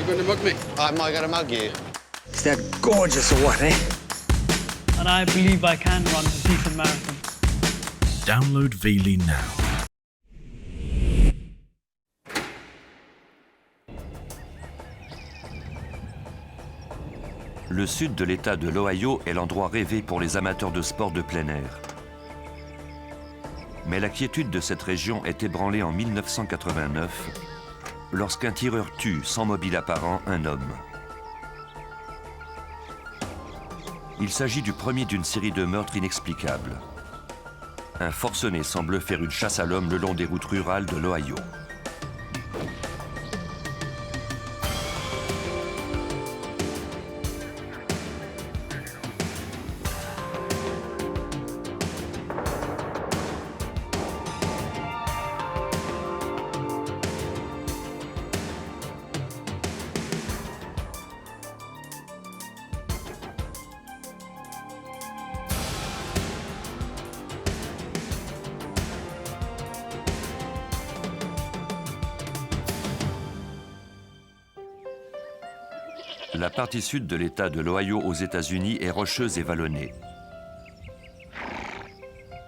You going to mug me? I'm not gonna mug you. Is that gorgeous or what, eh? And I believe I can run a decent marathon. Download Veely now. Le sud de l'État de l'Ohio est l'endroit rêvé pour les amateurs de sport de plein air. Mais la quiétude de cette région est ébranlée en 1989 lorsqu'un tireur tue, sans mobile apparent, un homme. Il s'agit du premier d'une série de meurtres inexplicables. Un forcené semble faire une chasse à l'homme le long des routes rurales de l'Ohio. La partie sud de l'État de l'Ohio aux États-Unis est rocheuse et vallonnée.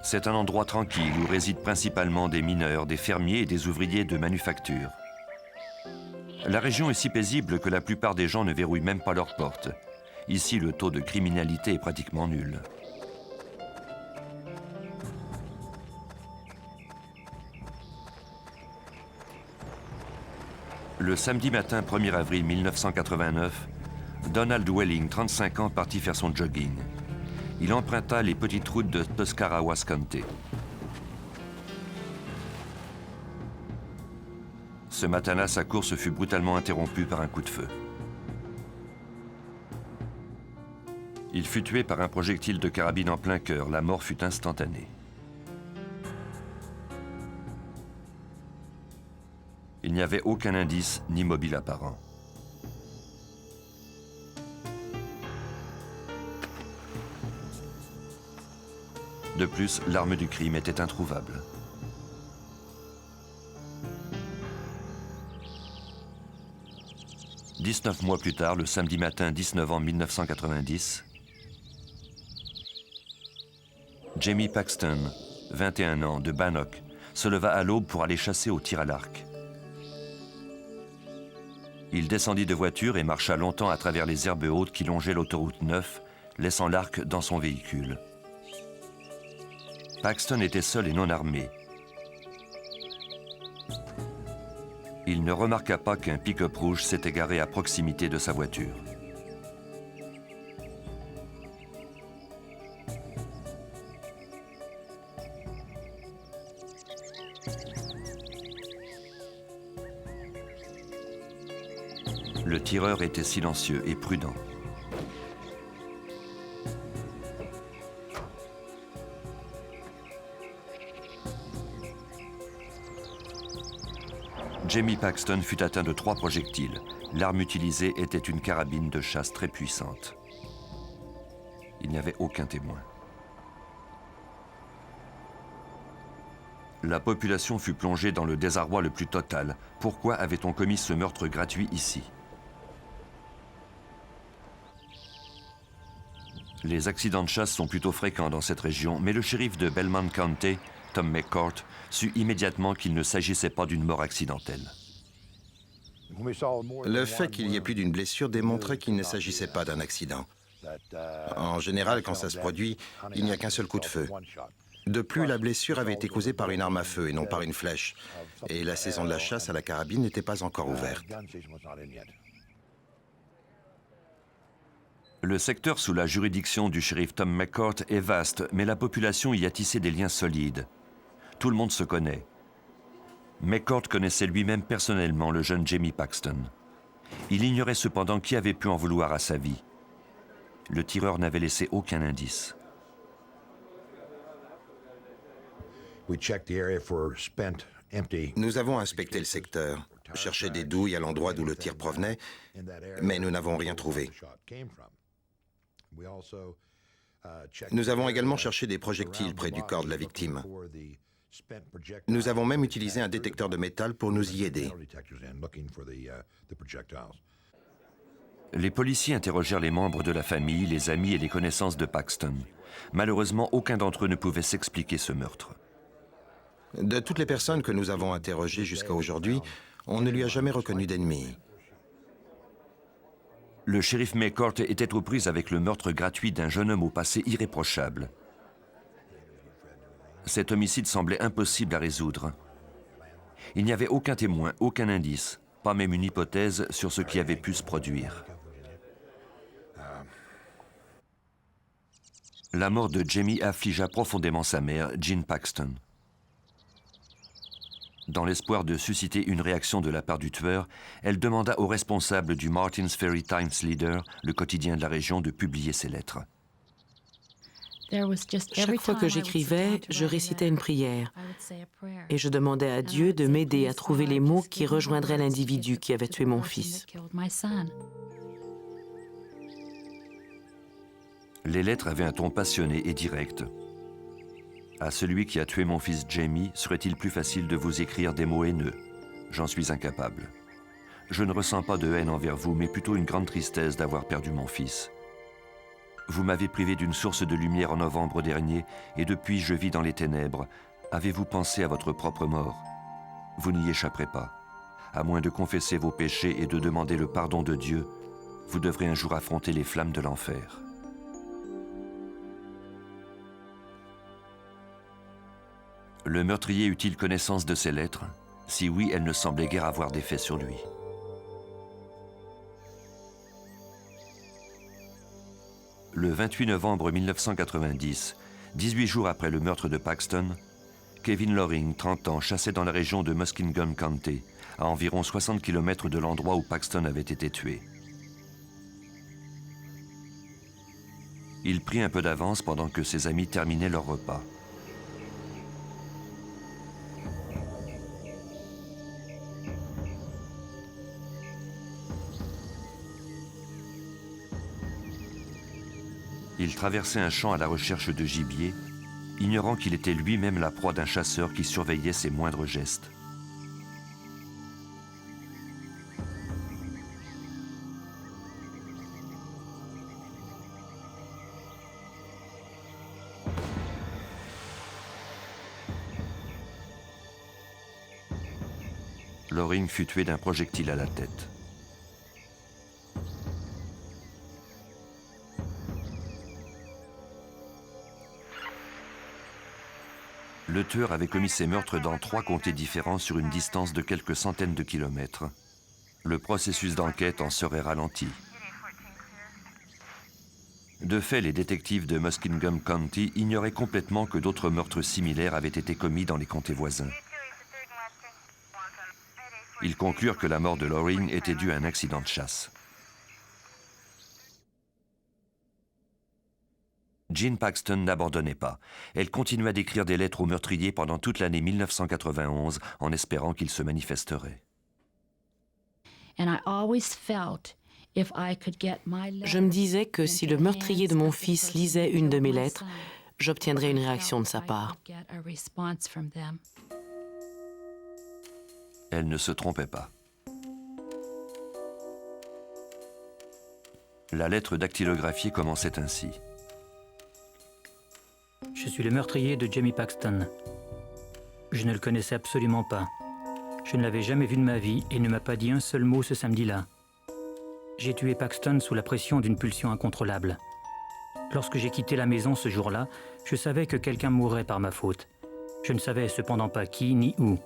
C'est un endroit tranquille où résident principalement des mineurs, des fermiers et des ouvriers de manufacture. La région est si paisible que la plupart des gens ne verrouillent même pas leurs portes. Ici, le taux de criminalité est pratiquement nul. Le samedi matin 1er avril 1989, Donald Welling, 35 ans, partit faire son jogging. Il emprunta les petites routes de Tuscarawas County. Ce matin-là, sa course fut brutalement interrompue par un coup de feu. Il fut tué par un projectile de carabine en plein cœur. La mort fut instantanée. Il n'y avait aucun indice ni mobile apparent. De plus, l'arme du crime était introuvable. « 19 mois plus tard, le samedi matin 19 ans 1990, Jamie Paxton, 21 ans, de Bannock, se leva à l'aube pour aller chasser au tir à l'arc. Il descendit de voiture et marcha longtemps à travers les herbes hautes qui longeaient l'autoroute 9, laissant l'arc dans son véhicule. Paxton était seul et non armé. Il ne remarqua pas qu'un pick-up rouge s'était garé à proximité de sa voiture. Le tireur était silencieux et prudent. Jamie Paxton fut atteint de 3 projectiles. L'arme utilisée était une carabine de chasse très puissante. Il n'y avait aucun témoin. La population fut plongée dans le désarroi le plus total. Pourquoi avait-on commis ce meurtre gratuit ici ? Les accidents de chasse sont plutôt fréquents dans cette région, mais le shérif de Belmont County, Tom McCourt, sut immédiatement qu'il ne s'agissait pas d'une mort accidentelle. Le fait qu'il y ait plus d'une blessure démontrait qu'il ne s'agissait pas d'un accident. En général, quand ça se produit, il n'y a qu'un seul coup de feu. De plus, la blessure avait été causée par une arme à feu et non par une flèche. Et la saison de la chasse à la carabine n'était pas encore ouverte. Le secteur sous la juridiction du shérif Tom McCourt est vaste, mais la population y a tissé des liens solides. Tout le monde se connaît. McCourt connaissait lui-même personnellement le jeune Jamie Paxton. Il ignorait cependant qui avait pu en vouloir à sa vie. Le tireur n'avait laissé aucun indice. Nous avons inspecté le secteur, cherché des douilles à l'endroit d'où le tir provenait, mais nous n'avons rien trouvé. Nous avons également cherché des projectiles près du corps de la victime. Nous avons même utilisé un détecteur de métal pour nous y aider. Les policiers interrogèrent les membres de la famille, les amis et les connaissances de Paxton. Malheureusement, aucun d'entre eux ne pouvait s'expliquer ce meurtre. De toutes les personnes que nous avons interrogées jusqu'à aujourd'hui, on ne lui a jamais reconnu d'ennemi. Le shérif McCourt était aux prises avec le meurtre gratuit d'un jeune homme au passé irréprochable. Cet homicide semblait impossible à résoudre. Il n'y avait aucun témoin, aucun indice, pas même une hypothèse sur ce qui avait pu se produire. La mort de Jamie affligea profondément sa mère, Jean Paxton. Dans l'espoir de susciter une réaction de la part du tueur, elle demanda au responsable du Martins Ferry Times Leader, le quotidien de la région, de publier ses lettres. Chaque fois que j'écrivais, je récitais une prière et je demandais à Dieu de m'aider à trouver les mots qui rejoindraient l'individu qui avait tué mon fils. Les lettres avaient un ton passionné et direct. À celui qui a tué mon fils Jamie, serait-il plus facile de vous écrire des mots haineux? J'en suis incapable. Je ne ressens pas de haine envers vous, mais plutôt une grande tristesse d'avoir perdu mon fils. Vous m'avez privé d'une source de lumière en novembre dernier, et depuis je vis dans les ténèbres. Avez-vous pensé à votre propre mort? Vous n'y échapperez pas. À moins de confesser vos péchés et de demander le pardon de Dieu, vous devrez un jour affronter les flammes de l'enfer. Le meurtrier eut-il connaissance de ces lettres? Si oui, elles ne semblaient guère avoir d'effet sur lui. Le 28 novembre 1990, 18 jours après le meurtre de Paxton, Kevin Loring, 30 ans, chassait dans la région de Muskingum County, à environ 60 km de l'endroit où Paxton avait été tué. Il prit un peu d'avance pendant que ses amis terminaient leur repas. Il traversait un champ à la recherche de gibier, ignorant qu'il était lui-même la proie d'un chasseur qui surveillait ses moindres gestes. Loring fut tué d'un projectile à la tête. Le tueur avait commis ses meurtres dans 3 comtés différents sur une distance de quelques centaines de kilomètres. Le processus d'enquête en serait ralenti. De fait, les détectives de Muskingum County ignoraient complètement que d'autres meurtres similaires avaient été commis dans les comtés voisins. Ils conclurent que la mort de Loring était due à un accident de chasse. Jean Paxton n'abandonnait pas. Elle continua d'écrire des lettres au meurtrier pendant toute l'année 1991 en espérant qu'il se manifesterait. Je me disais que si le meurtrier de mon fils lisait une de mes lettres, j'obtiendrais une réaction de sa part. Elle ne se trompait pas. La lettre dactylographiée commençait ainsi. Je suis le meurtrier de Jamie Paxton. Je ne le connaissais absolument pas. Je ne l'avais jamais vu de ma vie et ne m'a pas dit un seul mot ce samedi-là. J'ai tué Paxton sous la pression d'une pulsion incontrôlable. Lorsque j'ai quitté la maison ce jour-là, je savais que quelqu'un mourrait par ma faute. Je ne savais cependant pas qui ni où.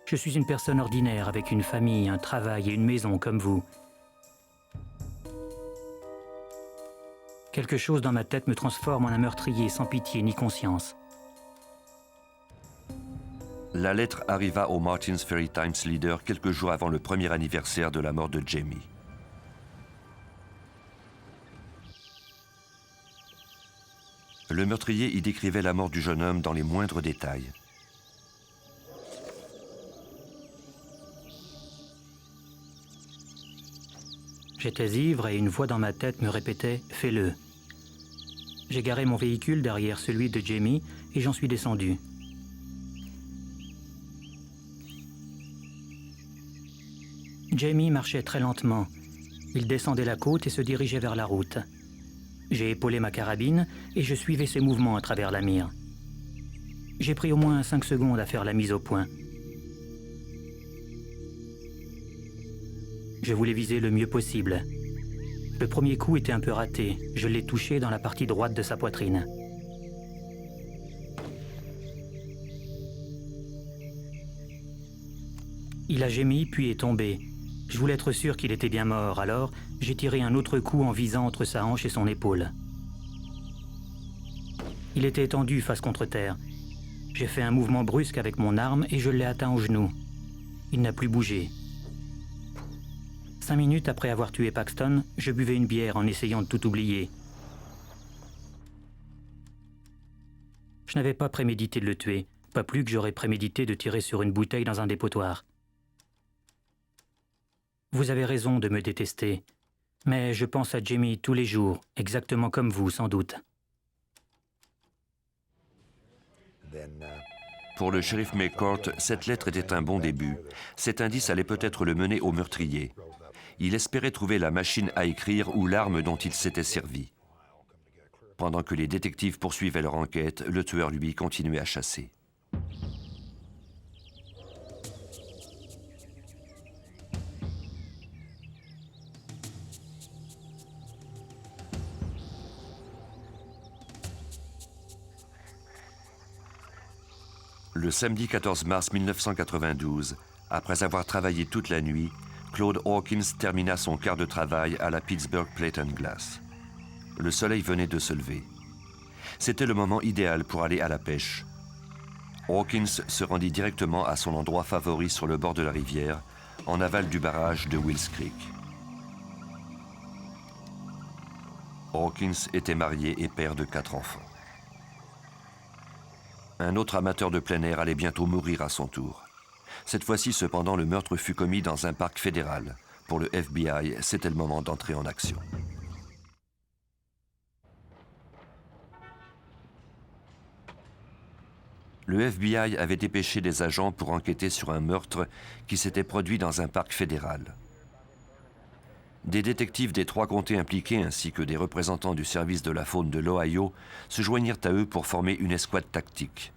Je suis une personne ordinaire avec une famille, un travail et une maison comme vous. Quelque chose dans ma tête me transforme en un meurtrier sans pitié ni conscience. La lettre arriva au Martins Ferry Times Leader quelques jours avant le premier anniversaire de la mort de Jamie. Le meurtrier y décrivait la mort du jeune homme dans les moindres détails. J'étais ivre et une voix dans ma tête me répétait « Fais-le ». J'ai garé mon véhicule derrière celui de Jamie et j'en suis descendu. Jamie marchait très lentement. Il descendait la côte et se dirigeait vers la route. J'ai épaulé ma carabine et je suivais ses mouvements à travers la mire. J'ai pris au moins 5 secondes à faire la mise au point. Je voulais viser le mieux possible. Le premier coup était un peu raté. Je l'ai touché dans la partie droite de sa poitrine. Il a gémi puis est tombé. Je voulais être sûr qu'il était bien mort, alors j'ai tiré un autre coup en visant entre sa hanche et son épaule. Il était étendu face contre terre. J'ai fait un mouvement brusque avec mon arme et je l'ai atteint au genou. Il n'a plus bougé. 5 minutes après avoir tué Paxton, je buvais une bière en essayant de tout oublier. Je n'avais pas prémédité de le tuer, pas plus que j'aurais prémédité de tirer sur une bouteille dans un dépotoir. Vous avez raison de me détester, mais je pense à Jamie tous les jours, exactement comme vous, sans doute. Pour le shérif McCourt, cette lettre était un bon début. Cet indice allait peut-être le mener au meurtrier. Il espérait trouver la machine à écrire ou l'arme dont il s'était servi. Pendant que les détectives poursuivaient leur enquête, le tueur, lui, continuait à chasser. Le samedi 14 mars 1992, après avoir travaillé toute la nuit, Claude Hawkins termina son quart de travail à la Pittsburgh Plate and Glass. Le soleil venait de se lever. C'était le moment idéal pour aller à la pêche. Hawkins se rendit directement à son endroit favori sur le bord de la rivière, en aval du barrage de Wills Creek. Hawkins était marié et père de 4 enfants. Un autre amateur de plein air allait bientôt mourir à son tour. Cette fois-ci, cependant, le meurtre fut commis dans un parc fédéral. Pour le FBI, c'était le moment d'entrer en action. Le FBI avait dépêché des agents pour enquêter sur un meurtre qui s'était produit dans un parc fédéral. Des détectives des 3 comtés impliqués ainsi que des représentants du service de la faune de l'Ohio se joignirent à eux pour former une escouade tactique.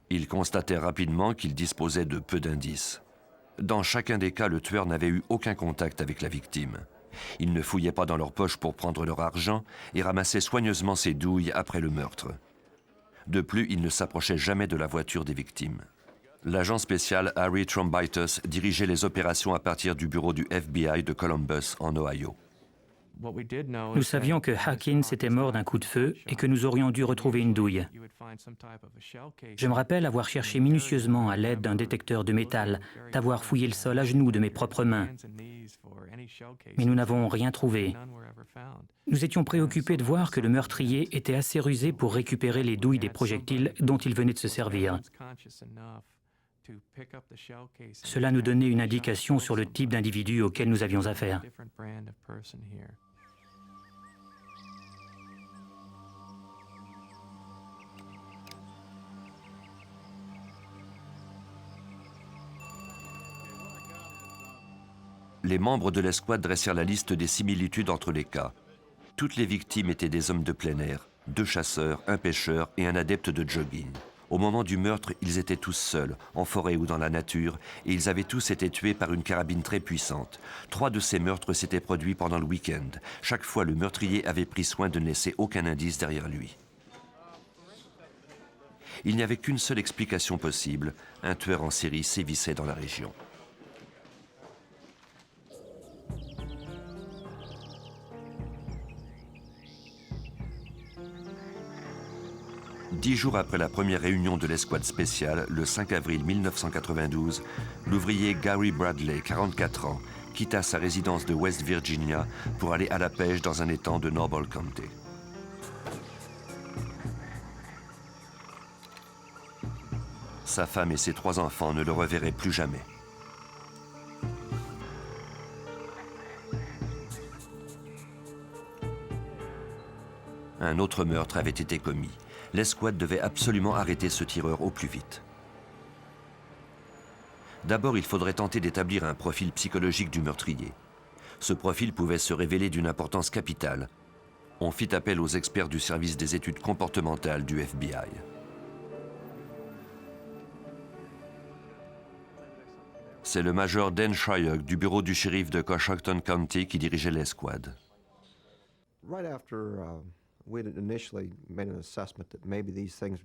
Ils constatèrent rapidement qu'ils disposaient de peu d'indices. Dans chacun des cas, le tueur n'avait eu aucun contact avec la victime. Ils ne fouillaient pas dans leurs poches pour prendre leur argent et ramassaient soigneusement ses douilles après le meurtre. De plus, ils ne s'approchaient jamais de la voiture des victimes. L'agent spécial Harry Trombitus dirigeait les opérations à partir du bureau du FBI de Columbus, en Ohio. Nous savions que Hawkins était mort d'un coup de feu et que nous aurions dû retrouver une douille. Je me rappelle avoir cherché minutieusement à l'aide d'un détecteur de métal, d'avoir fouillé le sol à genoux de mes propres mains. Mais nous n'avons rien trouvé. Nous étions préoccupés de voir que le meurtrier était assez rusé pour récupérer les douilles des projectiles dont il venait de se servir. Cela nous donnait une indication sur le type d'individu auquel nous avions affaire. Les membres de l'escouade dressèrent la liste des similitudes entre les cas. Toutes les victimes étaient des hommes de plein air, 2 chasseurs, un pêcheur et un adepte de jogging. Au moment du meurtre, ils étaient tous seuls, en forêt ou dans la nature, et ils avaient tous été tués par une carabine très puissante. 3 de ces meurtres s'étaient produits pendant le week-end. Chaque fois, le meurtrier avait pris soin de ne laisser aucun indice derrière lui. Il n'y avait qu'une seule explication possible. Un tueur en série sévissait dans la région. Dix jours après la première réunion de l'escouade spéciale, le 5 avril 1992, l'ouvrier Gary Bradley, 44 ans, quitta sa résidence de West Virginia pour aller à la pêche dans un étang de Noble County. Sa femme et ses 3 enfants ne le reverraient plus jamais. Un autre meurtre avait été commis. L'escouade devait absolument arrêter ce tireur au plus vite. D'abord, il faudrait tenter d'établir un profil psychologique du meurtrier. Ce profil pouvait se révéler d'une importance capitale. On fit appel aux experts du service des études comportementales du FBI. C'est le major Dan Shyok du bureau du shérif de Coshocton County qui dirigeait l'escouade.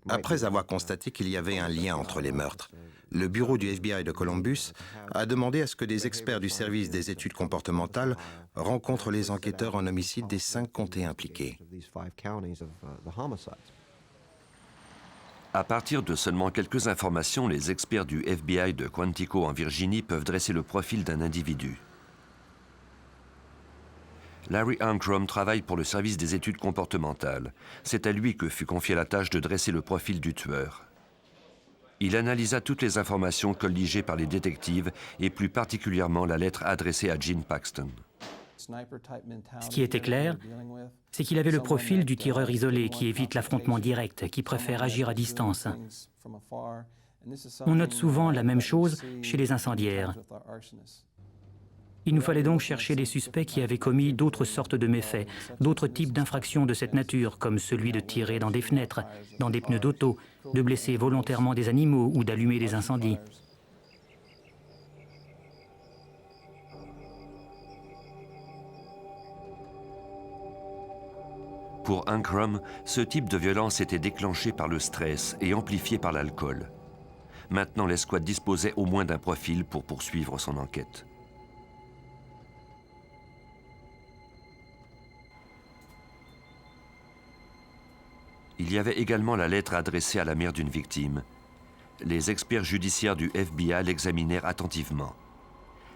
Après avoir constaté qu'il y avait un lien entre les meurtres, le bureau du FBI de Columbus a demandé à ce que des experts du service des études comportementales rencontrent les enquêteurs en homicide des 5 comtés impliqués. À partir de seulement quelques informations, les experts du FBI de Quantico en Virginie peuvent dresser le profil d'un individu. Larry Ankrum travaille pour le service des études comportementales. C'est à lui que fut confiée la tâche de dresser le profil du tueur. Il analysa toutes les informations colligées par les détectives et plus particulièrement la lettre adressée à Gene Paxton. Ce qui était clair, c'est qu'il avait le profil du tireur isolé qui évite l'affrontement direct, qui préfère agir à distance. On note souvent la même chose chez les incendiaires. Il nous fallait donc chercher des suspects qui avaient commis d'autres sortes de méfaits, d'autres types d'infractions de cette nature, comme celui de tirer dans des fenêtres, dans des pneus d'auto, de blesser volontairement des animaux ou d'allumer des incendies. Pour Ankrum, ce type de violence était déclenché par le stress et amplifié par l'alcool. Maintenant, l'escouade disposait au moins d'un profil pour poursuivre son enquête. Il y avait également la lettre adressée à la mère d'une victime. Les experts judiciaires du FBI l'examinèrent attentivement.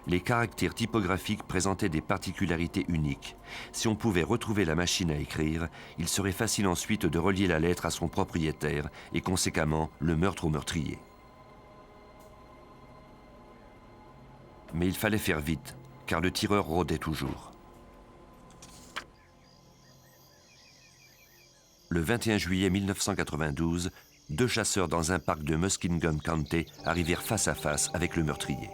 Les caractères typographiques présentaient des particularités uniques. Si on pouvait retrouver la machine à écrire, il serait facile ensuite de relier la lettre à son propriétaire et conséquemment le meurtre au meurtrier. Mais il fallait faire vite, car le tireur rôdait toujours. Le 21 juillet 1992, 2 chasseurs dans un parc de Muskingum County arrivèrent face à face avec le meurtrier.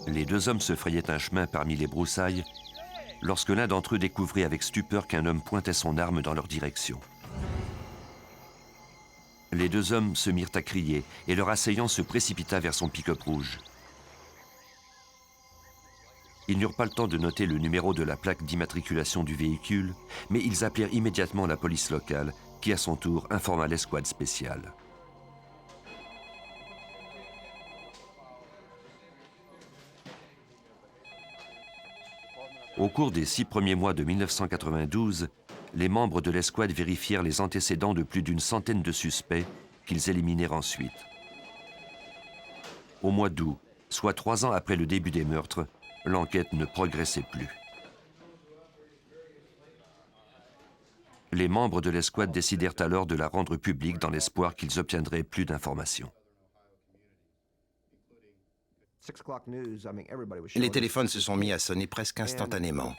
Les 2 hommes se frayaient un chemin parmi les broussailles lorsque l'un d'entre eux découvrit avec stupeur qu'un homme pointait son arme dans leur direction. Les 2 hommes se mirent à crier et leur assaillant se précipita vers son pick-up rouge. Ils n'eurent pas le temps de noter le numéro de la plaque d'immatriculation du véhicule, mais ils appelèrent immédiatement la police locale, qui à son tour informa l'escouade spéciale. Au cours des 6 premiers mois de 1992, les membres de l'escouade vérifièrent les antécédents de plus d'une centaine de suspects qu'ils éliminèrent ensuite. Au mois d'août, soit 3 ans après le début des meurtres, l'enquête ne progressait plus. Les membres de l'escouade décidèrent alors de la rendre publique dans l'espoir qu'ils obtiendraient plus d'informations. Les téléphones se sont mis à sonner presque instantanément.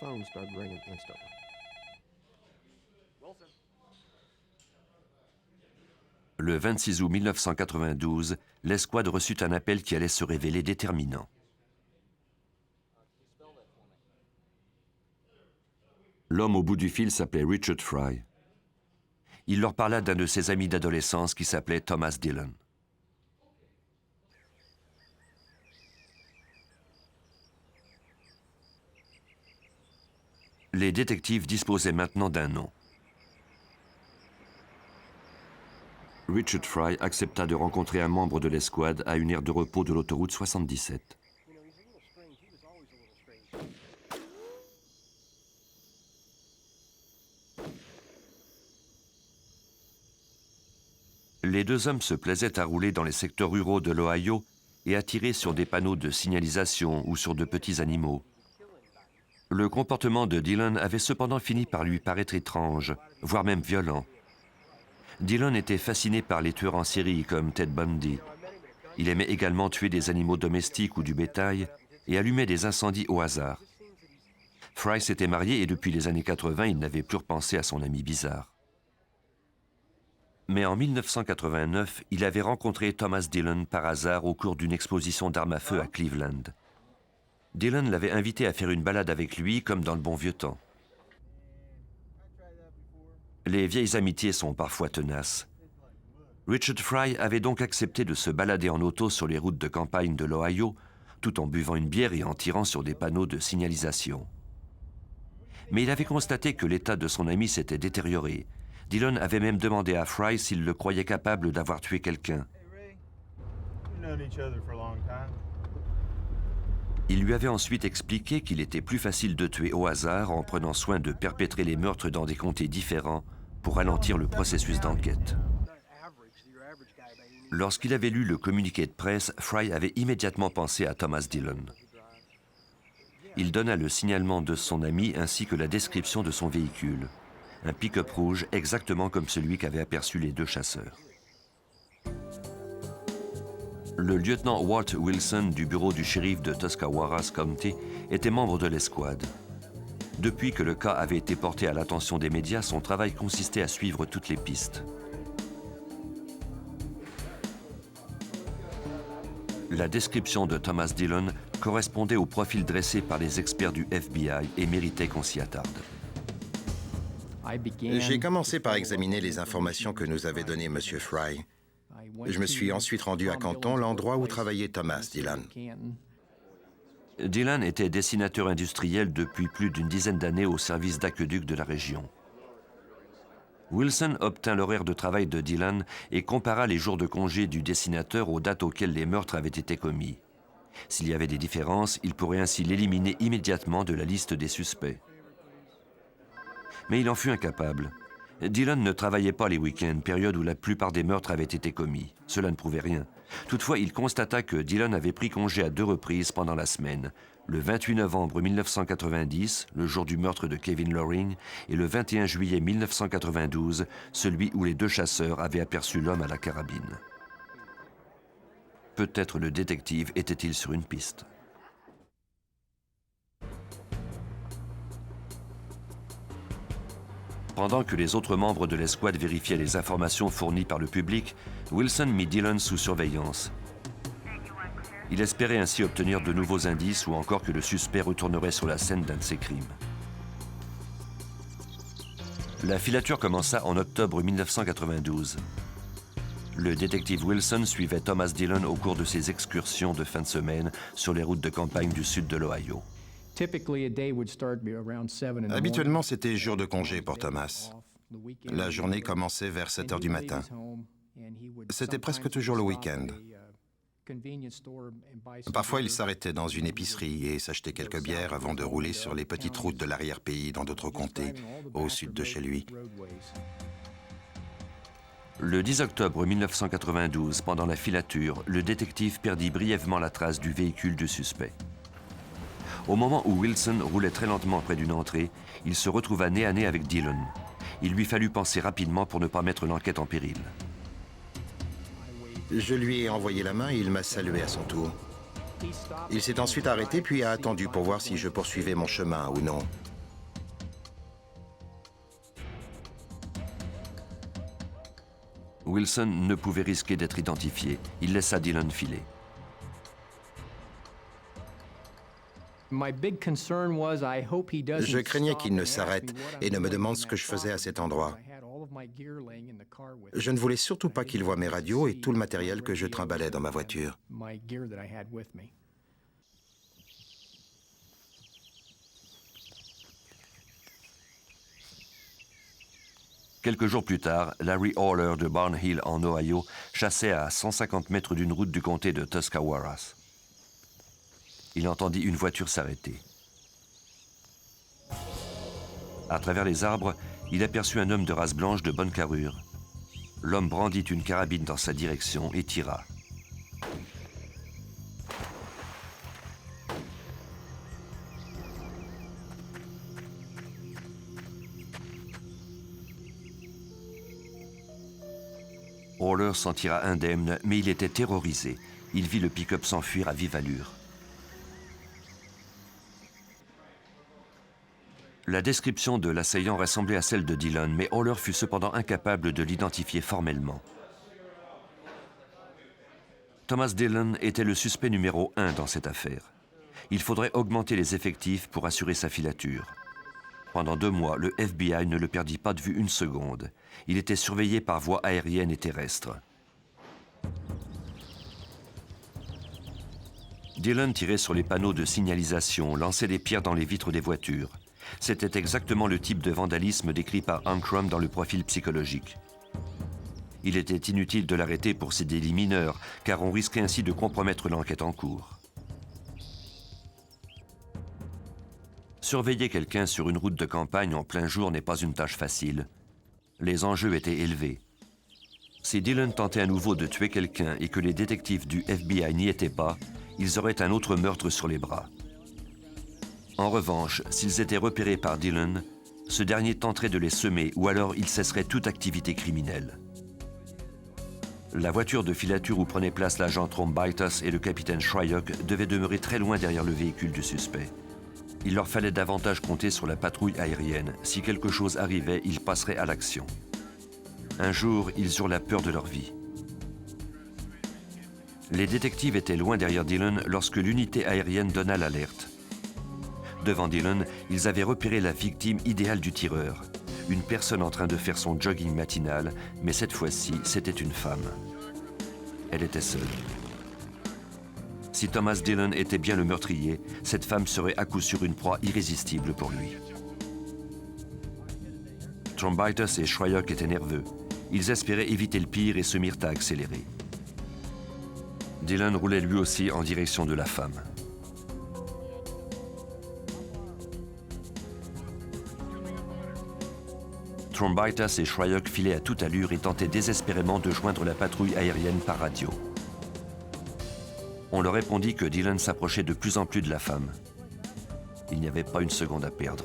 Le 26 août 1992, l'escouade reçut un appel qui allait se révéler déterminant. L'homme au bout du fil s'appelait Richard Fry. Il leur parla d'un de ses amis d'adolescence qui s'appelait Thomas Dillon. Les détectives disposaient maintenant d'un nom. Richard Fry accepta de rencontrer un membre de l'escouade à une aire de repos de l'autoroute 77. Les 2 hommes se plaisaient à rouler dans les secteurs ruraux de l'Ohio et à tirer sur des panneaux de signalisation ou sur de petits animaux. Le comportement de Dillon avait cependant fini par lui paraître étrange, voire même violent. Dillon était fasciné par les tueurs en série comme Ted Bundy. Il aimait également tuer des animaux domestiques ou du bétail et allumait des incendies au hasard. Fry s'était marié et depuis les années 80, il n'avait plus repensé à son ami bizarre. Mais en 1989, il avait rencontré Thomas Dillon par hasard au cours d'une exposition d'armes à feu à Cleveland. Dillon l'avait invité à faire une balade avec lui, comme dans le bon vieux temps. Les vieilles amitiés sont parfois tenaces. Richard Fry avait donc accepté de se balader en auto sur les routes de campagne de l'Ohio, tout en buvant une bière et en tirant sur des panneaux de signalisation. Mais il avait constaté que l'état de son ami s'était détérioré. Dillon avait même demandé à Fry s'il le croyait capable d'avoir tué quelqu'un. Il lui avait ensuite expliqué qu'il était plus facile de tuer au hasard en prenant soin de perpétrer les meurtres dans des comtés différents pour ralentir le processus d'enquête. Lorsqu'il avait lu le communiqué de presse, Fry avait immédiatement pensé à Thomas Dillon. Il donna le signalement de son ami ainsi que la description de son véhicule. Un pick-up rouge exactement comme celui qu'avaient aperçu les deux chasseurs. Le lieutenant Walt Wilson du bureau du shérif de Tuscarawas County était membre de l'escouade. Depuis que le cas avait été porté à l'attention des médias, son travail consistait à suivre toutes les pistes. La description de Thomas Dillon correspondait au profil dressé par les experts du FBI et méritait qu'on s'y attarde. J'ai commencé par examiner les informations que nous avait données M. Fry. Je me suis ensuite rendu à Canton, l'endroit où travaillait Thomas Dillon. Dillon était dessinateur industriel depuis plus d'une dizaine d'années au service d'aqueduc de la région. Wilson obtint l'horaire de travail de Dillon et compara les jours de congé du dessinateur aux dates auxquelles les meurtres avaient été commis. S'il y avait des différences, il pourrait ainsi l'éliminer immédiatement de la liste des suspects. Mais il en fut incapable. Dillon ne travaillait pas les week-ends, période où la plupart des meurtres avaient été commis. Cela ne prouvait rien. Toutefois, il constata que Dillon avait pris congé à 2 reprises pendant la semaine. Le 28 novembre 1990, le jour du meurtre de Kevin Loring, et le 21 juillet 1992, celui où les deux chasseurs avaient aperçu l'homme à la carabine. Peut-être le détective était-il sur une piste. Pendant que les autres membres de l'escouade vérifiaient les informations fournies par le public, Wilson mit Dillon sous surveillance. Il espérait ainsi obtenir de nouveaux indices ou encore que le suspect retournerait sur la scène d'un de ses crimes. La filature commença en octobre 1992. Le détective Wilson suivait Thomas Dillon au cours de ses excursions de fin de semaine sur les routes de campagne du sud de l'Ohio. Habituellement, c'était jour de congé pour Thomas. La journée commençait vers 7 heures du matin. C'était presque toujours le week-end. Parfois, il s'arrêtait dans une épicerie et s'achetait quelques bières avant de rouler sur les petites routes de l'arrière-pays dans d'autres comtés, au sud de chez lui. Le 10 octobre 1992, pendant la filature, le détective perdit brièvement la trace du véhicule du suspect. Au moment où Wilson roulait très lentement près d'une entrée, il se retrouva nez à nez avec Dillon. Il lui fallut penser rapidement pour ne pas mettre l'enquête en péril. Je lui ai envoyé la main et il m'a salué à son tour. Il s'est ensuite arrêté puis a attendu pour voir si je poursuivais mon chemin ou non. Wilson ne pouvait risquer d'être identifié. Il laissa Dillon filer. Je craignais qu'il ne s'arrête et ne me demande ce que je faisais à cet endroit. Je ne voulais surtout pas qu'il voie mes radios et tout le matériel que je trimballais dans ma voiture. Quelques jours plus tard, Larry Haller de Barn Hill en Ohio chassait à 150 mètres d'une route du comté de Tuscarawas. Il entendit une voiture s'arrêter. À travers les arbres, il aperçut un homme de race blanche de bonne carrure. L'homme brandit une carabine dans sa direction et tira. Haller s'en tira indemne, mais il était terrorisé. Il vit le pick-up s'enfuir à vive allure. La description de l'assaillant ressemblait à celle de Dillon, mais Haller fut cependant incapable de l'identifier formellement. Thomas Dillon était le suspect numéro 1 dans cette affaire. Il faudrait augmenter les effectifs pour assurer sa filature. Pendant 2 mois, le FBI ne le perdit pas de vue une seconde. Il était surveillé par voie aérienne et terrestre. Dillon tirait sur les panneaux de signalisation, lançait des pierres dans les vitres des voitures. C'était exactement le type de vandalisme décrit par Ankrum dans le profil psychologique. Il était inutile de l'arrêter pour ces délits mineurs, car on risquait ainsi de compromettre l'enquête en cours. Surveiller quelqu'un sur une route de campagne en plein jour n'est pas une tâche facile. Les enjeux étaient élevés. Si Dillon tentait à nouveau de tuer quelqu'un et que les détectives du FBI n'y étaient pas, ils auraient un autre meurtre sur les bras. En revanche, s'ils étaient repérés par Dillon, ce dernier tenterait de les semer ou alors il cesserait toute activité criminelle. La voiture de filature où prenaient place l'agent Trombaitis et le capitaine Shryock devait demeurer très loin derrière le véhicule du suspect. Il leur fallait davantage compter sur la patrouille aérienne. Si quelque chose arrivait, ils passeraient à l'action. Un jour, ils eurent la peur de leur vie. Les détectives étaient loin derrière Dillon lorsque l'unité aérienne donna l'alerte. Devant Dillon, ils avaient repéré la victime idéale du tireur. Une personne en train de faire son jogging matinal, mais cette fois-ci, c'était une femme. Elle était seule. Si Thomas Dillon était bien le meurtrier, cette femme serait à coup sûr une proie irrésistible pour lui. Trombaitis et Shryock étaient nerveux. Ils espéraient éviter le pire et se mirent à accélérer. Dillon roulait lui aussi en direction de la femme. Trombaitis et Shryock filaient à toute allure et tentaient désespérément de joindre la patrouille aérienne par radio. On leur répondit que Dillon s'approchait de plus en plus de la femme. Il n'y avait pas une seconde à perdre.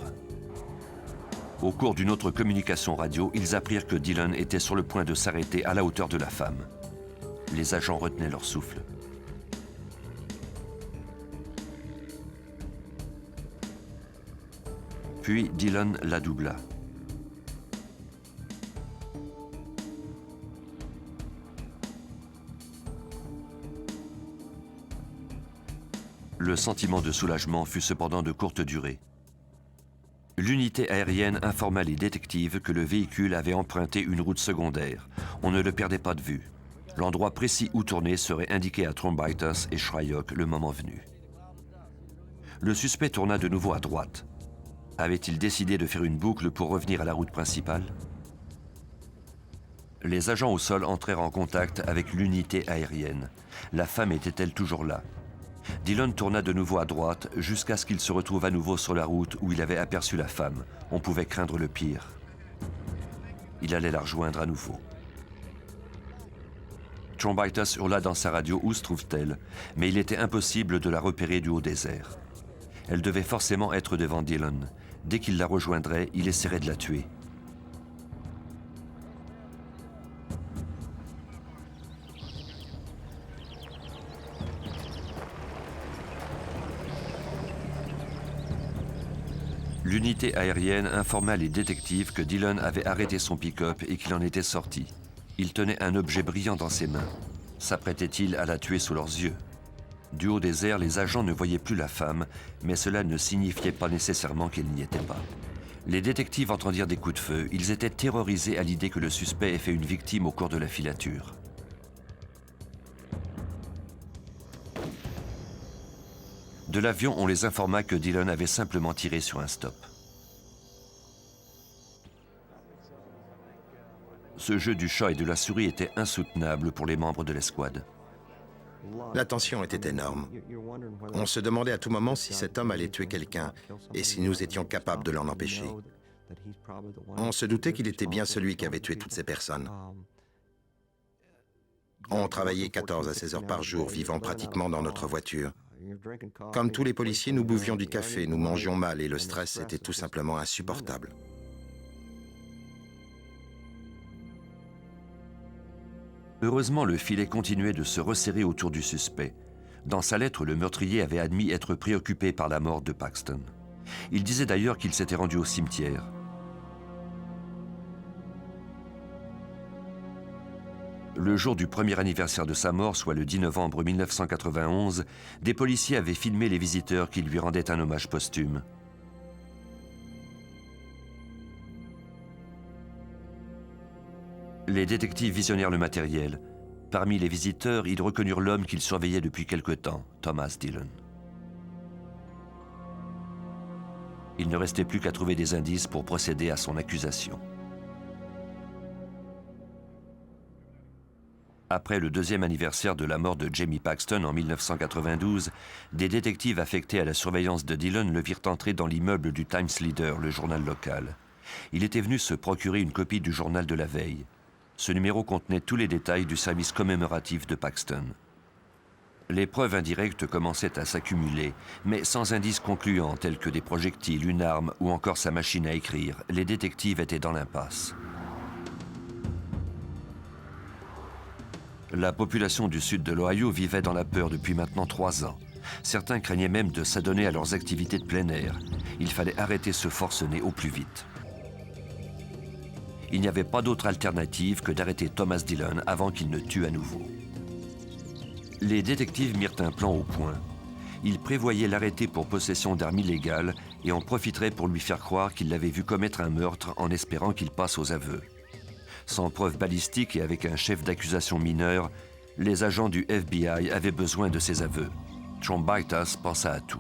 Au cours d'une autre communication radio, ils apprirent que Dillon était sur le point de s'arrêter à la hauteur de la femme. Les agents retenaient leur souffle. Puis Dillon la doubla. Le sentiment de soulagement fut cependant de courte durée. L'unité aérienne informa les détectives que le véhicule avait emprunté une route secondaire. On ne le perdait pas de vue. L'endroit précis où tourner serait indiqué à Trombaitis et Shryock le moment venu. Le suspect tourna de nouveau à droite. Avait-il décidé de faire une boucle pour revenir à la route principale? Les agents au sol entrèrent en contact avec l'unité aérienne. La femme était-elle toujours là? Dillon tourna de nouveau à droite jusqu'à ce qu'il se retrouve à nouveau sur la route où il avait aperçu la femme. On pouvait craindre le pire. Il allait la rejoindre à nouveau. Trombaitis hurla dans sa radio « Où se trouve-t-elle » mais il était impossible de la repérer du haut des airs. Elle devait forcément être devant Dillon. Dès qu'il la rejoindrait, il essaierait de la tuer. L'unité aérienne informa les détectives que Dillon avait arrêté son pick-up et qu'il en était sorti. Il tenait un objet brillant dans ses mains. S'apprêtait-il à la tuer sous leurs yeux? Du haut des airs, les agents ne voyaient plus la femme, mais cela ne signifiait pas nécessairement qu'elle n'y était pas. Les détectives entendirent des coups de feu. Ils étaient terrorisés à l'idée que le suspect ait fait une victime au cours de la filature. De l'avion, on les informa que Dillon avait simplement tiré sur un stop. Ce jeu du chat et de la souris était insoutenable pour les membres de l'escouade. La tension était énorme. On se demandait à tout moment si cet homme allait tuer quelqu'un et si nous étions capables de l'en empêcher. On se doutait qu'il était bien celui qui avait tué toutes ces personnes. On travaillait 14 à 16 heures par jour, vivant pratiquement dans notre voiture. Comme tous les policiers, nous buvions du café, nous mangions mal et le stress était tout simplement insupportable. Heureusement, le filet continuait de se resserrer autour du suspect. Dans sa lettre, le meurtrier avait admis être préoccupé par la mort de Paxton. Il disait d'ailleurs qu'il s'était rendu au cimetière. Le jour du premier anniversaire de sa mort, soit le 10 novembre 1991, des policiers avaient filmé les visiteurs qui lui rendaient un hommage posthume. Les détectives visionnèrent le matériel. Parmi les visiteurs, ils reconnurent l'homme qu'ils surveillaient depuis quelque temps, Thomas Dillon. Il ne restait plus qu'à trouver des indices pour procéder à son accusation. Après le deuxième anniversaire de la mort de Jamie Paxton en 1992, des détectives affectés à la surveillance de Dillon le virent entrer dans l'immeuble du Times Leader, le journal local. Il était venu se procurer une copie du journal de la veille. Ce numéro contenait tous les détails du service commémoratif de Paxton. Les preuves indirectes commençaient à s'accumuler, mais sans indices concluants tels que des projectiles, une arme ou encore sa machine à écrire, les détectives étaient dans l'impasse. La population du sud de l'Ohio vivait dans la peur depuis maintenant 3 ans. Certains craignaient même de s'adonner à leurs activités de plein air. Il fallait arrêter ce forcené au plus vite. Il n'y avait pas d'autre alternative que d'arrêter Thomas Dillon avant qu'il ne tue à nouveau. Les détectives mirent un plan au point. Ils prévoyaient l'arrêter pour possession d'armes illégales et en profiteraient pour lui faire croire qu'il l'avait vu commettre un meurtre en espérant qu'il passe aux aveux. Sans preuve balistique et avec un chef d'accusation mineur, les agents du FBI avaient besoin de ses aveux. Trombaitas pensa à tout.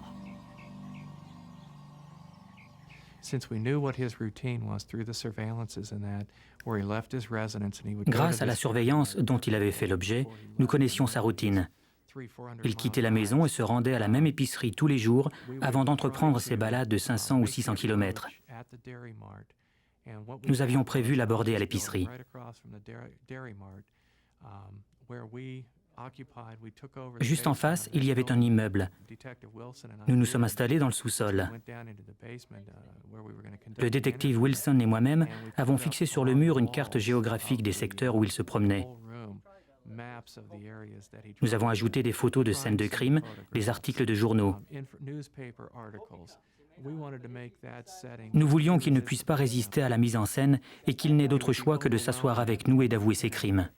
Grâce à la surveillance dont il avait fait l'objet, nous connaissions sa routine. Il quittait la maison et se rendait à la même épicerie tous les jours avant d'entreprendre ses balades de 500 ou 600 kilomètres. Nous avions prévu l'aborder à l'épicerie. Juste en face, il y avait un immeuble. Nous nous sommes installés dans le sous-sol. Le détective Wilson et moi-même avons fixé sur le mur une carte géographique des secteurs où il se promenait. Nous avons ajouté des photos de scènes de crime, des articles de journaux. Nous voulions qu'il ne puisse pas résister à la mise en scène et qu'il n'ait d'autre choix que de s'asseoir avec nous et d'avouer ses crimes.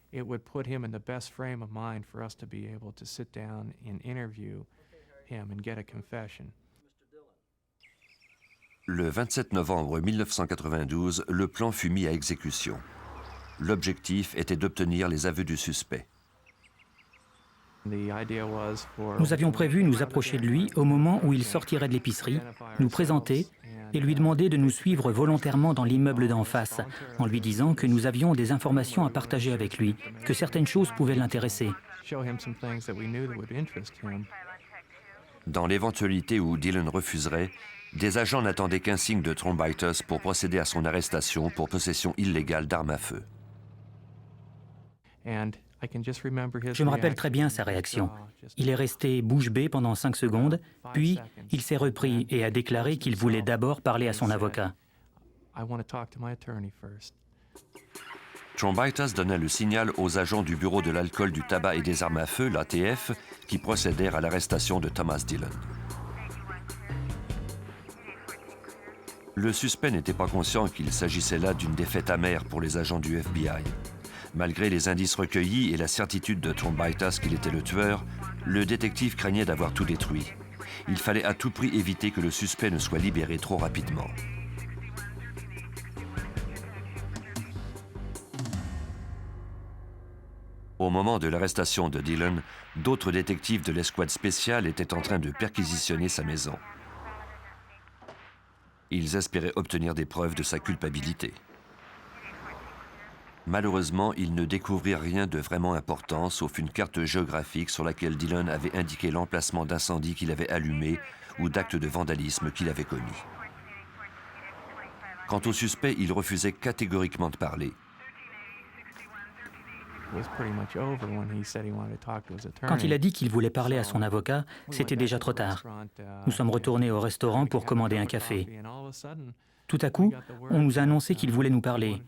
Le 27 novembre 1992, le plan fut mis à exécution. L'objectif était d'obtenir les aveux du suspect. Nous avions prévu nous approcher de lui au moment où il sortirait de l'épicerie, nous présenter et lui demander de nous suivre volontairement dans l'immeuble d'en face, en lui disant que nous avions des informations à partager avec lui, que certaines choses pouvaient l'intéresser. Dans l'éventualité où Dillon refuserait, des agents n'attendaient qu'un signe de Trombaitas pour procéder à son arrestation pour possession illégale d'armes à feu. Je me rappelle très bien sa réaction. Il est resté bouche bée pendant 5 secondes, puis il s'est repris et a déclaré qu'il voulait d'abord parler à son avocat. Trombaitas donna le signal aux agents du Bureau de l'alcool, du tabac et des armes à feu, l'ATF, qui procédèrent à l'arrestation de Thomas Dillon. Le suspect n'était pas conscient qu'il s'agissait là d'une défaite amère pour les agents du FBI. Malgré les indices recueillis et la certitude de Trombaitas qu'il était le tueur, le détective craignait d'avoir tout détruit. Il fallait à tout prix éviter que le suspect ne soit libéré trop rapidement. Au moment de l'arrestation de Dillon, d'autres détectives de l'escouade spéciale étaient en train de perquisitionner sa maison. Ils espéraient obtenir des preuves de sa culpabilité. Malheureusement, ils ne découvrirent rien de vraiment important, sauf une carte géographique sur laquelle Dillon avait indiqué l'emplacement d'incendie qu'il avait allumé ou d'actes de vandalisme qu'il avait commis. Quant au suspect, il refusait catégoriquement de parler. Quand il a dit qu'il voulait parler à son avocat, c'était déjà trop tard. Nous sommes retournés au restaurant pour commander un café. Tout à coup, on nous a annoncé qu'il voulait nous parler.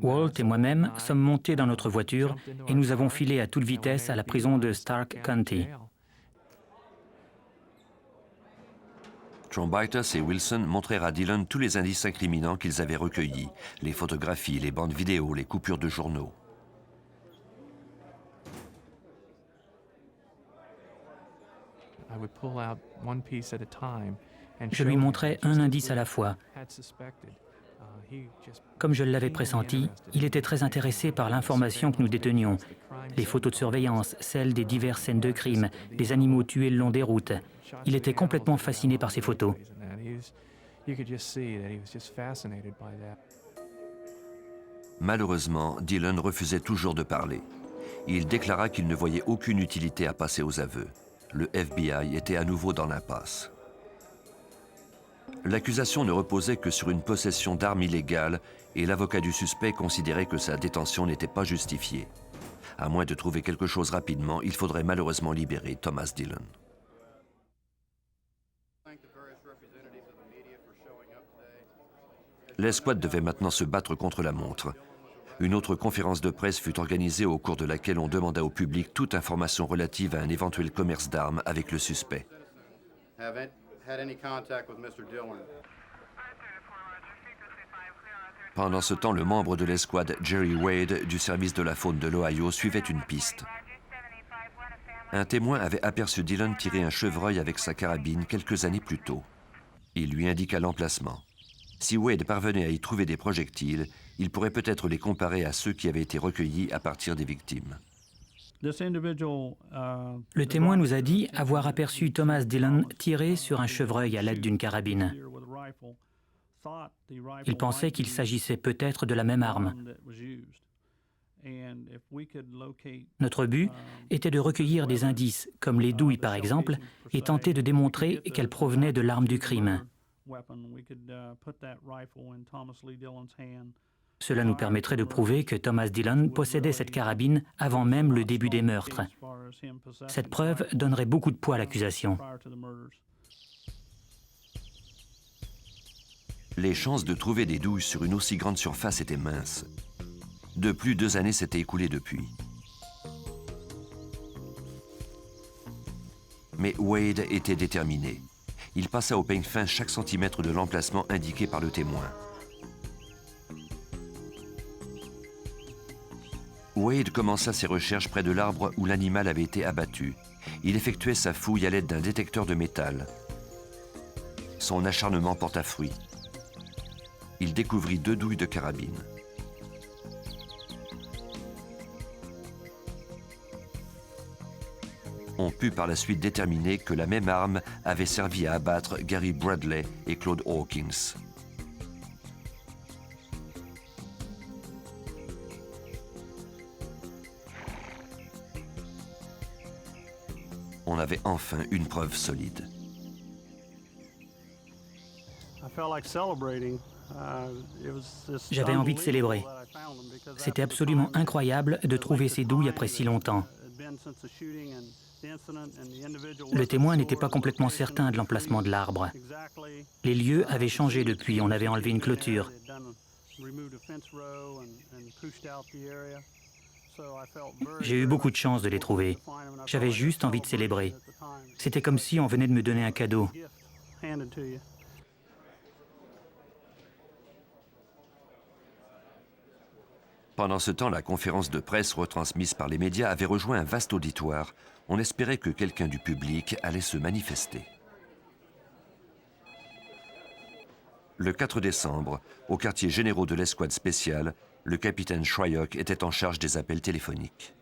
Walt et moi-même sommes montés dans notre voiture et nous avons filé à toute vitesse à la prison de Stark County. Trombitas et Wilson montrèrent à Dillon tous les indices incriminants qu'ils avaient recueillis, les photographies, les bandes vidéo, les coupures de journaux. Je lui montrais un indice à la fois. Comme je l'avais pressenti, il était très intéressé par l'information que nous détenions. Les photos de surveillance, celles des diverses scènes de crime, des animaux tués le long des routes. Il était complètement fasciné par ces photos. Malheureusement, Dillon refusait toujours de parler. Il déclara qu'il ne voyait aucune utilité à passer aux aveux. Le FBI était à nouveau dans l'impasse. L'accusation ne reposait que sur une possession d'armes illégales et l'avocat du suspect considérait que sa détention n'était pas justifiée. À moins de trouver quelque chose rapidement, il faudrait malheureusement libérer Thomas Dillon. L'escouade devait maintenant se battre contre la montre. Une autre conférence de presse fut organisée au cours de laquelle on demanda au public toute information relative à un éventuel commerce d'armes avec le suspect. Pendant ce temps, le membre de l'escouade Jerry Wade du service de la faune de l'Ohio suivait une piste. Un témoin avait aperçu Dillon tirer un chevreuil avec sa carabine quelques années plus tôt. Il lui indiqua l'emplacement. Si Wade parvenait à y trouver des projectiles, il pourrait peut-être les comparer à ceux qui avaient été recueillis à partir des victimes. Le témoin nous a dit avoir aperçu Thomas Dillon tirer sur un chevreuil à l'aide d'une carabine. Il pensait qu'il s'agissait peut-être de la même arme. Notre but était de recueillir des indices, comme les douilles par exemple, et tenter de démontrer qu'elles provenaient de l'arme du crime. Cela nous permettrait de prouver que Thomas Dillon possédait cette carabine avant même le début des meurtres. Cette preuve donnerait beaucoup de poids à l'accusation. Les chances de trouver des douilles sur une aussi grande surface étaient minces. De plus, 2 années s'étaient écoulées depuis. Mais Wade était déterminé. Il passa au peigne fin chaque centimètre de l'emplacement indiqué par le témoin. Wade commença ses recherches près de l'arbre où l'animal avait été abattu. Il effectuait sa fouille à l'aide d'un détecteur de métal. Son acharnement porta fruit. Il découvrit 2 douilles de carabine. On put par la suite déterminer que la même arme avait servi à abattre Gary Bradley et Claude Hawkins. On avait enfin une preuve solide. J'avais envie de célébrer. C'était absolument incroyable de trouver ces douilles après si longtemps. Le témoin n'était pas complètement certain de l'emplacement de l'arbre. Les lieux avaient changé depuis, on avait enlevé une clôture. J'ai eu beaucoup de chance de les trouver. J'avais juste envie de célébrer. C'était comme si on venait de me donner un cadeau. Pendant ce temps, la conférence de presse retransmise par les médias avait rejoint un vaste auditoire. On espérait que quelqu'un du public allait se manifester. Le 4 décembre, au quartier général de l'escouade spéciale, le capitaine Shryock était en charge des appels téléphoniques.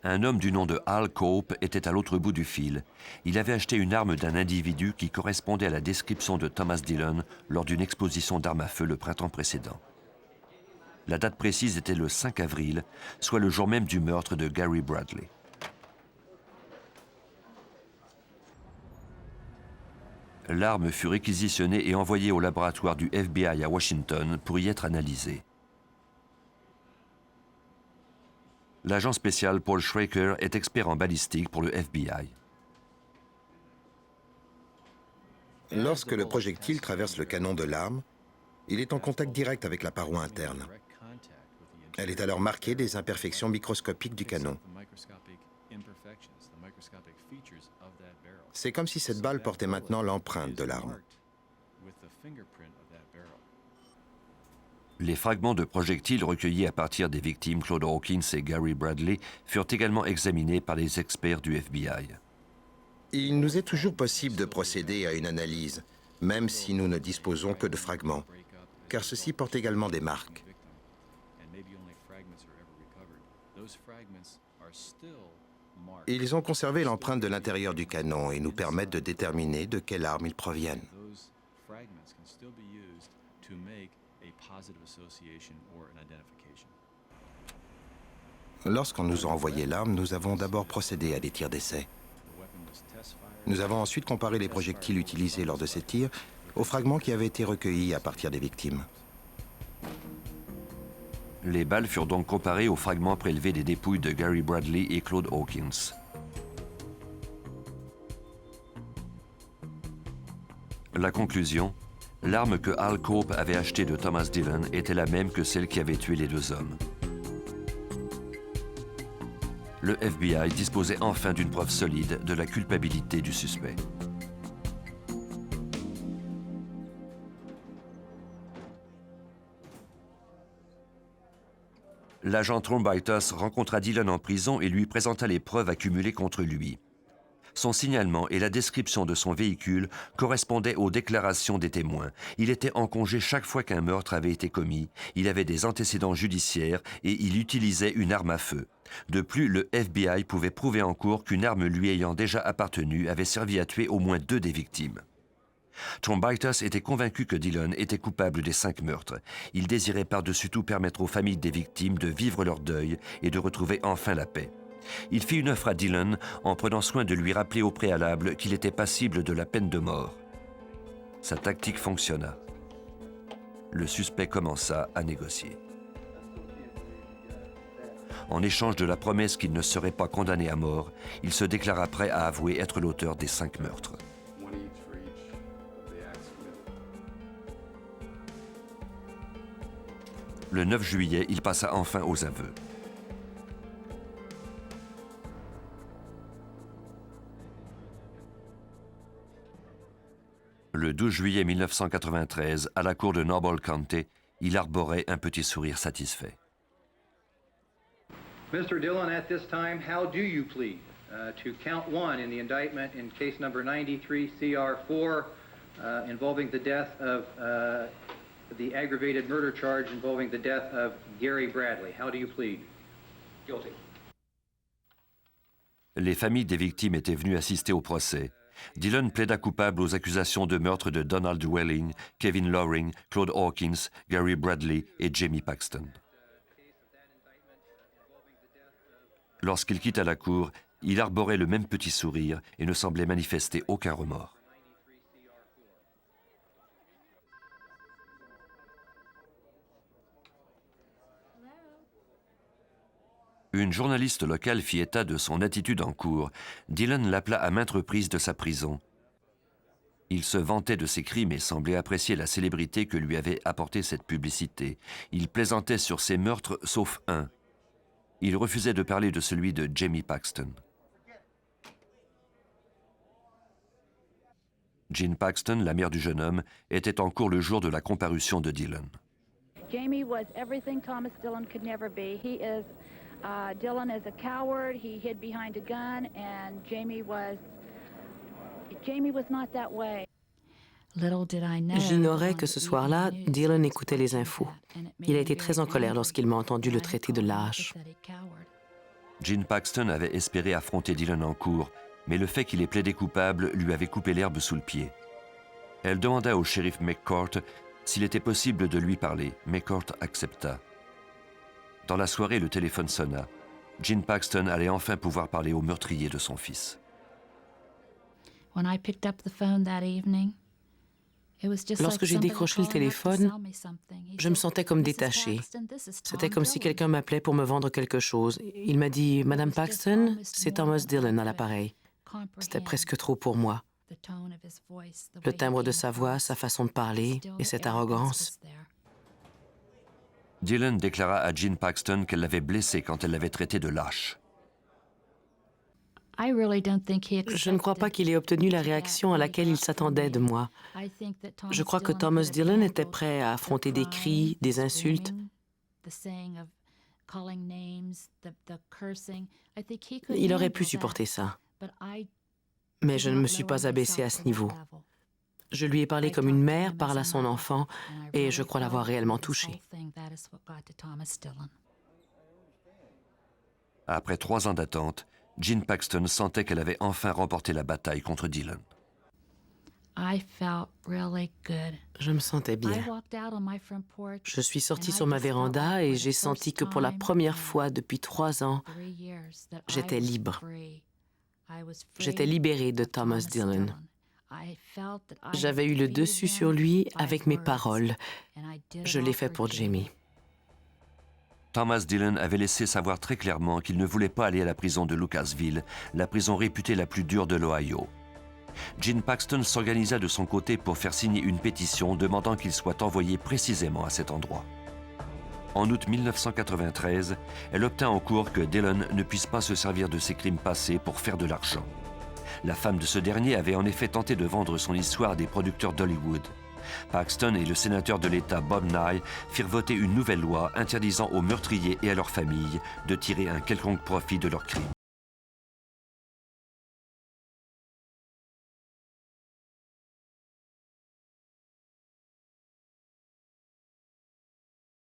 Un homme du nom de Al Cope était à l'autre bout du fil. Il avait acheté une arme d'un individu qui correspondait à la description de Thomas Dillon lors d'une exposition d'armes à feu le printemps précédent. La date précise était le 5 avril, soit le jour même du meurtre de Gary Bradley. L'arme fut réquisitionnée et envoyée au laboratoire du FBI à Washington pour y être analysée. L'agent spécial Paul Schraker est expert en balistique pour le FBI. Lorsque le projectile traverse le canon de l'arme, il est en contact direct avec la paroi interne. Elle est alors marquée des imperfections microscopiques du canon. C'est comme si cette balle portait maintenant l'empreinte de l'arme. Les fragments de projectiles recueillis à partir des victimes Claude Hawkins et Gary Bradley furent également examinés par les experts du FBI. Il nous est toujours possible de procéder à une analyse, même si nous ne disposons que de fragments, car ceux-ci portent également des marques. Ils ont conservé l'empreinte de l'intérieur du canon et nous permettent de déterminer de quelle arme ils proviennent. Lorsqu'on nous a envoyé l'arme, nous avons d'abord procédé à des tirs d'essai. Nous avons ensuite comparé les projectiles utilisés lors de ces tirs aux fragments qui avaient été recueillis à partir des victimes. Les balles furent donc comparées aux fragments prélevés des dépouilles de Gary Bradley et Claude Hawkins. La conclusion, l'arme que Al Cope avait achetée de Thomas Dillon était la même que celle qui avait tué les deux hommes. Le FBI disposait enfin d'une preuve solide de la culpabilité du suspect. L'agent Trombaitis rencontra Dillon en prison et lui présenta les preuves accumulées contre lui. Son signalement et la description de son véhicule correspondaient aux déclarations des témoins. Il était en congé chaque fois qu'un meurtre avait été commis, il avait des antécédents judiciaires et il utilisait une arme à feu. De plus, le FBI pouvait prouver en cours qu'une arme lui ayant déjà appartenu avait servi à tuer au moins 2 des victimes. Trombaitis était convaincu que Dillon était coupable des 5 meurtres. Il désirait par-dessus tout permettre aux familles des victimes de vivre leur deuil et de retrouver enfin la paix. Il fit une offre à Dillon en prenant soin de lui rappeler au préalable qu'il était passible de la peine de mort. Sa tactique fonctionna. Le suspect commença à négocier. En échange de la promesse qu'il ne serait pas condamné à mort, il se déclara prêt à avouer être l'auteur des 5 meurtres. Le 9 juillet, il passa enfin aux aveux. Le 12 juillet 1993, à la cour de Noble County, il arborait un petit sourire satisfait. Mr. Dillon, at this time, how do you plead to count 1 in the indictment in case number 93 CR4 involving the death of the aggravated murder charge involving the death of Gary Bradley? How do you plead? Guilty. Les familles des victimes étaient venues assister au procès. Dillon plaida coupable aux accusations de meurtre de Donald Welling, Kevin Loring, Claude Hawkins, Gary Bradley et Jamie Paxton. Lorsqu'il quitta la cour, il arborait le même petit sourire et ne semblait manifester aucun remords. Une journaliste locale fit état de son attitude en cour. Dillon l'appela à maintes reprises de sa prison. Il se vantait de ses crimes et semblait apprécier la célébrité que lui avait apporté cette publicité. Il plaisantait sur ses meurtres, sauf un. Il refusait de parler de celui de Jamie Paxton. Jean Paxton, la mère du jeune homme, était en cours le jour de la comparution de Dillon. Jamie was everything Thomas Dillon could never be. Dillon is a coward. He hid behind a gun, and Jamie was not that way. J'ignorais que ce soir-là, Dillon écoutait les infos. Il a été très en colère lorsqu'il m'a entendu le traiter de lâche. Jean Paxton avait espéré affronter Dillon en cour, mais le fait qu'il ait plaidé coupable lui avait coupé l'herbe sous le pied. Elle demanda au shérif McCourt s'il était possible de lui parler. McCourt accepta. Dans la soirée, le téléphone sonna. Jean Paxton allait enfin pouvoir parler au meurtrier de son fils. Lorsque j'ai décroché le téléphone, je me sentais comme détachée. C'était comme si quelqu'un m'appelait pour me vendre quelque chose. Il m'a dit « Madame Paxton, c'est Thomas Dillon à l'appareil ». C'était presque trop pour moi. Le timbre de sa voix, sa façon de parler et cette arrogance. Dillon déclara à Jean Paxton qu'elle l'avait blessé quand elle l'avait traité de lâche. Je ne crois pas qu'il ait obtenu la réaction à laquelle il s'attendait de moi. Je crois que Thomas Dillon était prêt à affronter des cris, des insultes. Il aurait pu supporter ça. Mais je ne me suis pas abaissée à ce niveau. Je lui ai parlé comme une mère parle à son enfant et je crois l'avoir réellement touché. Après 3 ans d'attente, Jean Paxton sentait qu'elle avait enfin remporté la bataille contre Dillon. Je me sentais bien. Je suis sortie sur ma véranda et j'ai senti que pour la première fois depuis 3 ans, j'étais libre. J'étais libérée de Thomas Dillon. J'avais eu le dessus sur lui avec mes paroles. Je l'ai fait pour Jamie. Thomas Dillon avait laissé savoir très clairement qu'il ne voulait pas aller à la prison de Lucasville, la prison réputée la plus dure de l'Ohio. Jean Paxton s'organisa de son côté pour faire signer une pétition demandant qu'il soit envoyé précisément à cet endroit. En août 1993, elle obtint en cours que Dillon ne puisse pas se servir de ses crimes passés pour faire de l'argent. La femme de ce dernier avait en effet tenté de vendre son histoire à des producteurs d'Hollywood. Paxton et le sénateur de l'État Bob Nye firent voter une nouvelle loi interdisant aux meurtriers et à leurs familles de tirer un quelconque profit de leurs crimes.